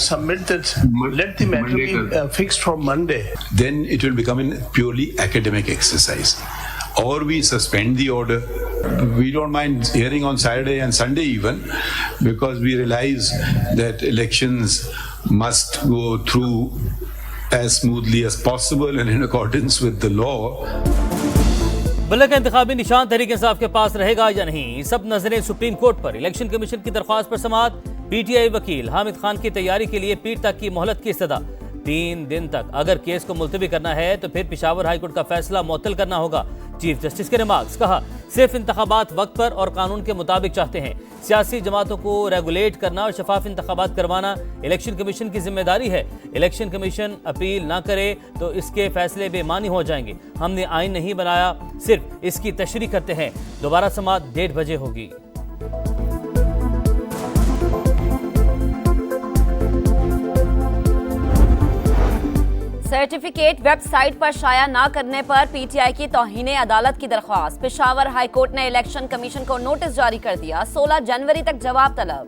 submit that. Let the matter be fixed from Monday. Then it will become a purely academic exercise. Or we suspend the order. We don't mind hearing on Saturday and Sunday even, because we realize that elections must go through as smoothly as possible and in accordance with the law. बल्ले का इंतखाबी निशान तहरीक इंसाफ के पास रहेगा या नहीं, सब नजरें supreme court पर। इलेक्शन कमीशन की दरख्वास्त पर समाअत। पीटीआई वकील हामिद खान की तैयारी के लिए पीर तक की मोहलत की इस्तदा। 3 दिन तक अगर केस को मुलतवी करना है तो फिर पेशावर हाईकोर्ट का फैसला मुअत्तल करना होगा। चीफ जस्टिस के रिमार्क्स। कहा, सिर्फ इंतखाबात वक्त पर और कानून के मुताबिक चाहते हैं। सियासी जमातों को रेगुलेट करना और शफाफ इंतखाबात करवाना इलेक्शन कमीशन की जिम्मेदारी है। इलेक्शन कमीशन अपील ना करे तो इसके फैसले बेमानी हो जाएंगे। हमने आइन नहीं बनाया, सिर्फ इसकी तशरीह करते हैं। दोबारा समाअत 1:30 बजे होगी। सर्टिफिकेट वेबसाइट पर शाया ना करने पर पीटीआई की तौहीने अदालत की दरख्वास्त। पेशावर हाईकोर्ट ने इलेक्शन कमीशन को नोटिस जारी कर दिया। 16 जनवरी तक जवाब तलब।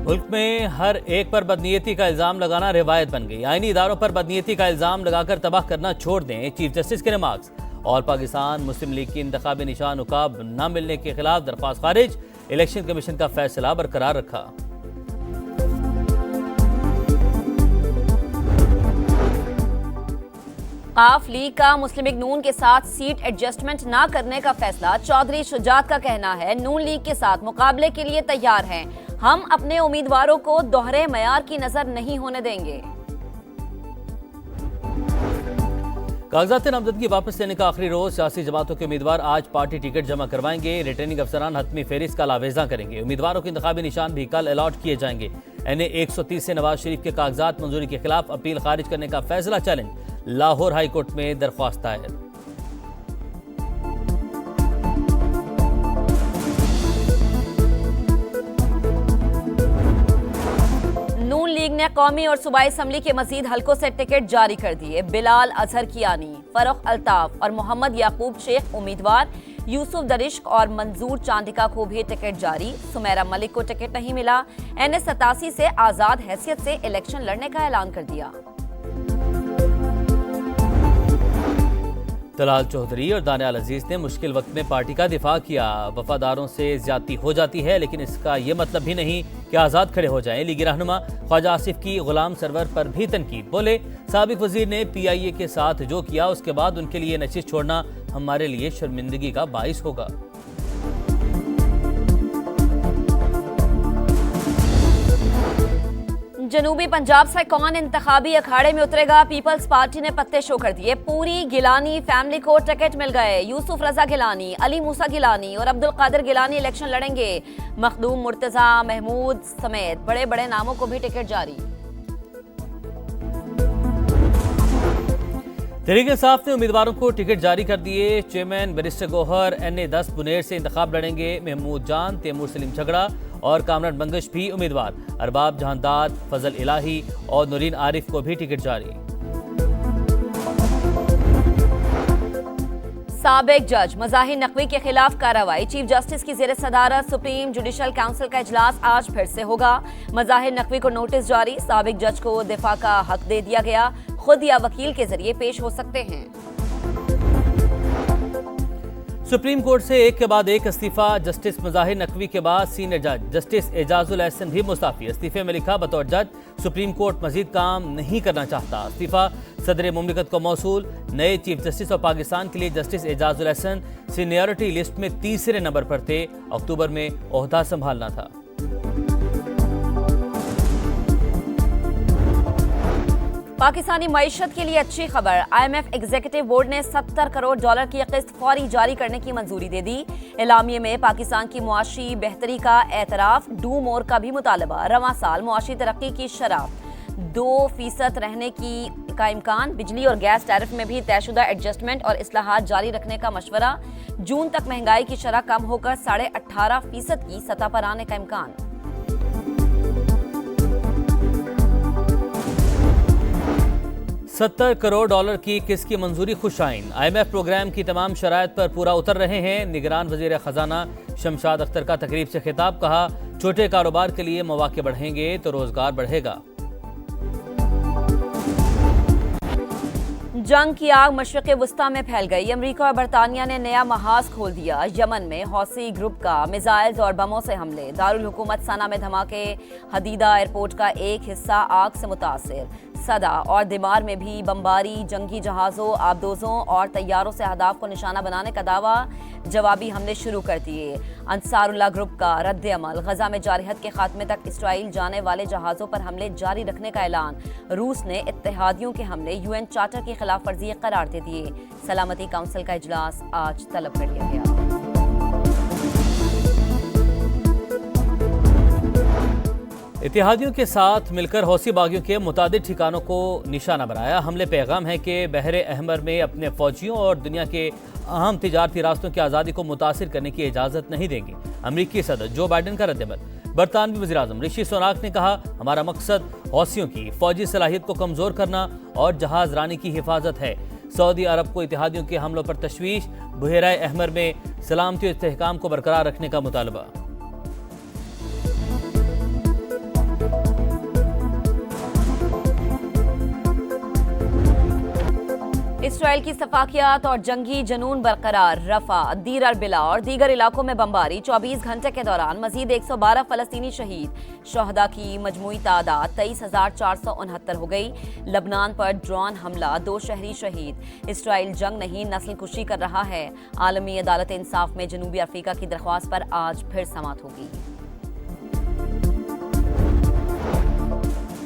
मुल्क में हर एक पर बदनीयती का इल्जाम लगाना रिवायत बन गई। आईनी इदारों पर बदनीयती का इल्जाम लगाकर तबाह करना छोड़ दें। चीफ जस्टिस के रिमार्क्स। और पाकिस्तान मुस्लिम लीग की इंतखाबी निशान उकाब न मिलने के खिलाफ दरख्वास्त खारिज। इलेक्शन कमीशन का फैसला बरकरार रखा। काफ लीग का मुस्लिम लीग नून के साथ सीट एडजस्टमेंट ना करने का फैसला। चौधरी शुजात का कहना है, नून लीग के साथ मुकाबले के लिए तैयार हैं। हम अपने उम्मीदवारों को दोहरे मयार की नजर नहीं होने देंगे। कागजात नामजदगी वापस लेने का आखिरी रोज। सियासी जमातों के उम्मीदवार आज पार्टी टिकट जमा करवाएंगे। रिटर्निंग अफसरान हतमी फहरिस्त का लावेजा करेंगे। उम्मीदवारों के इंतखाबी निशान भी कल अलॉट किए जाएंगे। NA 130 से नवाज शरीफ के कागजात मंजूरी के खिलाफ अपील खारिज करने का फैसला चैलेंज। लाहौर हाई कोर्ट में दरख्वास्त दायर। नून लीग ने कौमी और सूबाई असम्बली के मजीद हलकों से टिकट जारी कर दिए। बिलाल अजहर कियानी, फरुख अल्ताफ और मोहम्मद याकूब शेख उम्मीदवार। यूसुफ दरिश्क और मंजूर चांदिका को भी टिकट जारी। सुमेरा मलिक को टिकट नहीं मिला। NA 87 से आजाद हैसियत से इलेक्शन लड़ने का ऐलान कर दिया। तलाल चौधरी और दानियाल अजीज ने मुश्किल वक्त में पार्टी का दिफा किया। वफादारों से ज्यादती हो जाती है, लेकिन इसका यह मतलब भी नहीं कि आज़ाद खड़े हो जाएं। लीगी रहनुमा ख्वाजा आसिफ की गुलाम सरवर पर भी तनकीद। बोले, साबिक वजीर ने PIA के साथ जो किया उसके बाद उनके लिए नशिस्त छोड़ना हमारे लिए शर्मिंदगी का बाइस होगा। जनूबी पंजाब से कौन इंतखाबी अखाड़े में उतरेगा? पीपल्स पार्टी ने पत्ते शो कर दिए। पूरी गिलानी फैमिली को टिकट मिल गए। यूसुफ रजा गिलानी, अली मूसा गिलानी और अब्दुल कादिर गिलानी इलेक्शन लड़ेंगे। मखदूम, मुर्तजा, महमूद समेत बड़े बड़े नामों को भी टिकट जारी। तहरीक इंसाफ ने उम्मीदवारों को टिकट जारी कर दिए। Chairman barrister Gohar NA 10 Buner से इंतखाब लड़ेंगे। महमूद जान, तैमूर सलीम झगड़ा और कामरान बंगश भी उम्मीदवार। अरबाब जहांदाद, फजल इलाही और नूरीन आरिफ को भी टिकट जारी। साबिक जज मज़ाहिर नकवी के खिलाफ कार्रवाई। चीफ जस्टिस की ज़ेर सदारत सुप्रीम जुडिशल काउंसिल का इजलास आज फिर से होगा। मज़ाहिर नकवी को नोटिस जारी। साबिक जज को दिफा का हक दे दिया गया। खुद या वकील के जरिए पेश हो सकते हैं। सुप्रीम कोर्ट से एक के बाद एक इस्तीफा। जस्टिस मज़ाहिर नकवी के बाद सीनियर जज जस्टिस एजाजुल एहसन भी मुस्ताफी। इस्तीफे में लिखा, बतौर जज सुप्रीम कोर्ट मजीद काम नहीं करना चाहता। इस्तीफा सदर मुमलिकत को मौसूल। नए चीफ जस्टिस और पाकिस्तान के लिए justice Ejazul Ehsan seniority list में तीसरे नंबर पर थे। अक्टूबर में ओहदा संभालना था। पाकिस्तानी मईशत के लिए अच्छी खबर। IMF एग्जीक्यूटिव बोर्ड ने $70 करोड़ की किस्त फौरी जारी करने की मंजूरी दे दी। एलामिये में पाकिस्तान की मुआशी बेहतरी का एतराफ। डू मोर का भी मुतालबा। रवां साल मुआशी तरक्की की शरह 2% रहने का इम्कान। बिजली और गैस टैरिफ में भी तयशुदा एडजस्टमेंट और इस्लाहात जारी रखने का मशवरा। जून तक महंगाई की शरह कम होकर 18.5% की सतह पर आने का इम्कान। $70 करोड़ की किस्त की मंजूरी खुशाइन। IMF प्रोग्राम की तमाम शराइत पर पूरा उतर रहे हैं। निगरान वजीर खजाना शमशाद अख्तर का तकरीब से खिताब, कहा छोटे कारोबार के लिए मौके बढ़ेंगे तो रोजगार बढ़ेगा। जंग की आग मशरिक़ वुस्ता में फैल गई। अमरीका और बरतानिया ने नया महाज खोल दिया। यमन में हौसी ग्रुप का मिसाइल्स और बमों से हमले। दारुल हुकूमत सना में धमाके। हदीदा एयरपोर्ट का एक हिस्सा आग से मुतासिर। सदा और दिमार में भी बमबारी। जंगी जहाज़ों, आबदोजों और तैयारों से अहदाफ को निशाना बनाने का दावा। जवाबी हमले शुरू कर दिए। अंसारुल्लाह ग्रुप का रद्द अमल। गजा में जारहत के खात्मे तक इसराइल जाने वाले जहाज़ों पर हमले जारी रखने का ऐलान। रूस ने इत्तेहादियों के हमले UN चार्टर की खिलाफ वर्जी करार दे दिए। सलामती काउंसिल का इजलास आज तलब कर लिया गया। इत्तेहादियों के साथ मिलकर हौसी बागियों के मुतादिद ठिकानों को निशाना बनाया। हमले पैगाम है कि बहरे अहमर में अपने फौजियों और दुनिया के अहम तिजारती रास्तों की आज़ादी को मुतासिर करने की इजाज़त नहीं देंगे। अमरीकी सदर जो बाइडन का रद्दअमल। बरतानवी वज़ीर आज़म ऋषि सुनाक ने कहा, हमारा मकसद हौसियों की फौजी सलाहियत को कमज़ोर करना और जहाज़ रानी की हिफाजत है। सऊदी अरब को इत्तेहादियों के हमलों पर तशवीश। बहरे अहमर में सलामती और इस्तेहकाम को बरकरार रखने का मुतालबा। इसराइल की सफाकियात और जंगी जनून बरकरार। रफा, दीर अल-बिला और दीगर इलाकों में बमबारी। 24 घंटे के दौरान मजीद 112 फलस्तीनी शहीद। शोहदा की मजमूई तादाद 23,469 हो गई। लबनान पर ड्रोन हमला, 2 शहरी शहीद। इसराइल जंग नहीं नस्ल कुशी कर रहा है। आलमी अदालत इंसाफ में जनूबी अफ्रीका की दरख्वास्त पर आज फिर समाअत होगी।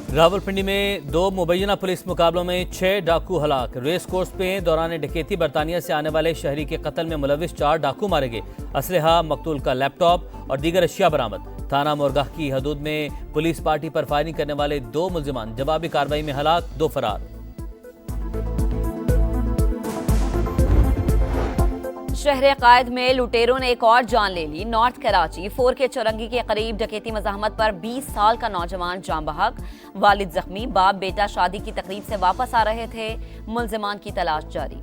रावलपिंडी में 2 मुबैना पुलिस मुकाबलों में 6 डाकू हलाक। रेस कोर्स पे दौरान डकैती बरतानिया से आने वाले शहरी के कत्ल में मुलविस 4 डाकू मारे गए। असलहा, मकतूल का लैपटॉप और दीगर अशिया बरामद। थाना मोरगाह की हदूद में पुलिस पार्टी पर फायरिंग करने वाले 2 मुलजिमान जवाबी कार्रवाई में हलाक, 2 फरार। शहर कायद में लुटेरों ने एक और जान ले ली। नॉर्थ कराची 4K चौरंगी के करीब डकैती मज़ाहमत पर 20 साल का नौजवान जान बहक। वालिद जख्मी। बाप बेटा शादी की तकरीब से वापस आ रहे थे। मुलजिमान की तलाश जारी।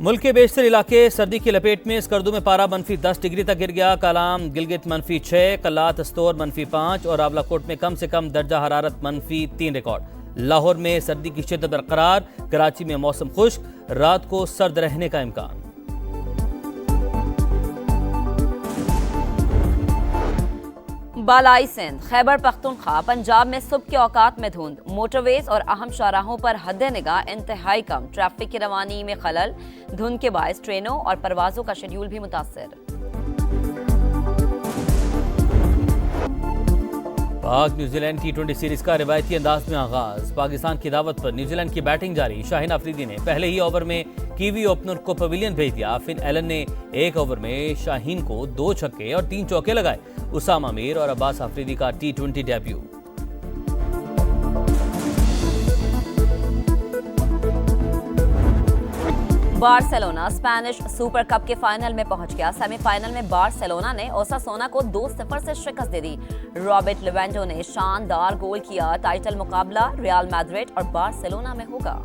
मुल्क के बेशतर इलाके सर्दी की लपेट में। स्कर्दू में पारा -10 डिग्री तक गिर गया। कलाम गिलगित -6, कलात अस्तोर -5 और रावलाकोट में कम से कम दर्जा हरारत -3 रिकॉर्ड। लाहौर में सर्दी की शिद्दत बरकरार। कराची में मौसम खुश्क, रात को सर्द रहने का इम्कान। बालाई सिंध, खैबर पख्तूनख्वा, पंजाब में सुबह के औकात में धुंध। मोटरवेज और अहम शाहराहों पर हद निगाह इंतहाई कम। ट्रैफिक की रवानी में खलल। धुंध के बायस ट्रेनों और परवाजों का शेड्यूल भी मुतासर। पाक न्यूजीलैंड T20 सीरीज का रिवायती अंदाज में आगाज। पाकिस्तान की दावत पर न्यूजीलैंड की बैटिंग जारी। शाहीन अफरीदी ने पहले ही ओवर में कीवी ओपनर को पवेलियन भेज दिया। फिन एलन ने एक ओवर में शाहीन को 2 छक्के और 3 चौके लगाए। उसामा मीर और अब्बास अफरीदी का T20 debut. Barcelona Spanish super cup के फाइनल में पहुंच गया। सेमीफाइनल में बार्सिलोना ने ओसासुना को 2-0 से शिकस्त दे दी। रॉबर्ट लेवेंडो ने शानदार गोल किया। टाइटल मुकाबला रियल मैड्रिड और बार्सिलोना में होगा।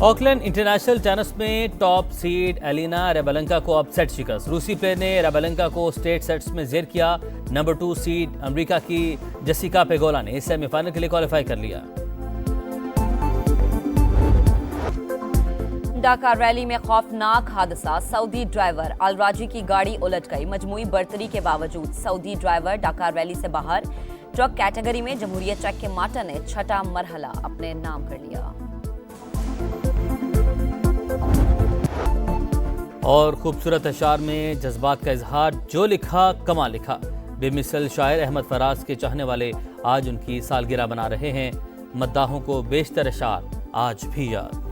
ऑकलैंड इंटरनेशनल टेनिस में टॉप सीड एलिना रेबालेंका को अपसेट शिकस्त। रूसी प्लेयर ने रेबालेंका को स्ट्रेट सेट्स में जेर किया। नंबर 2 सीड अमेरिका की जेसिका पेगोला ने सेमीफाइनल के लिए क्वालिफाई कर लिया। डाका रैली में खौफनाक हादसा। सऊदी ड्राइवर अलराजी की गाड़ी उलट गई। मजमूई बर्तरी के बावजूद सऊदी ड्राइवर डाका रैली से बाहर। ट्रक कैटेगरी में जमहूरियत चेक के मार्टा ने 6ठा मरहला अपने नाम कर लिया। और खूबसूरत अशार में जज्बात का इजहार। जो लिखा कमा लिखा। बेमिसल शायर अहमद फराज के चाहने वाले आज उनकी सालगिरह बना रहे हैं। मद्दाहों को बेशतर अशार आज भी याद।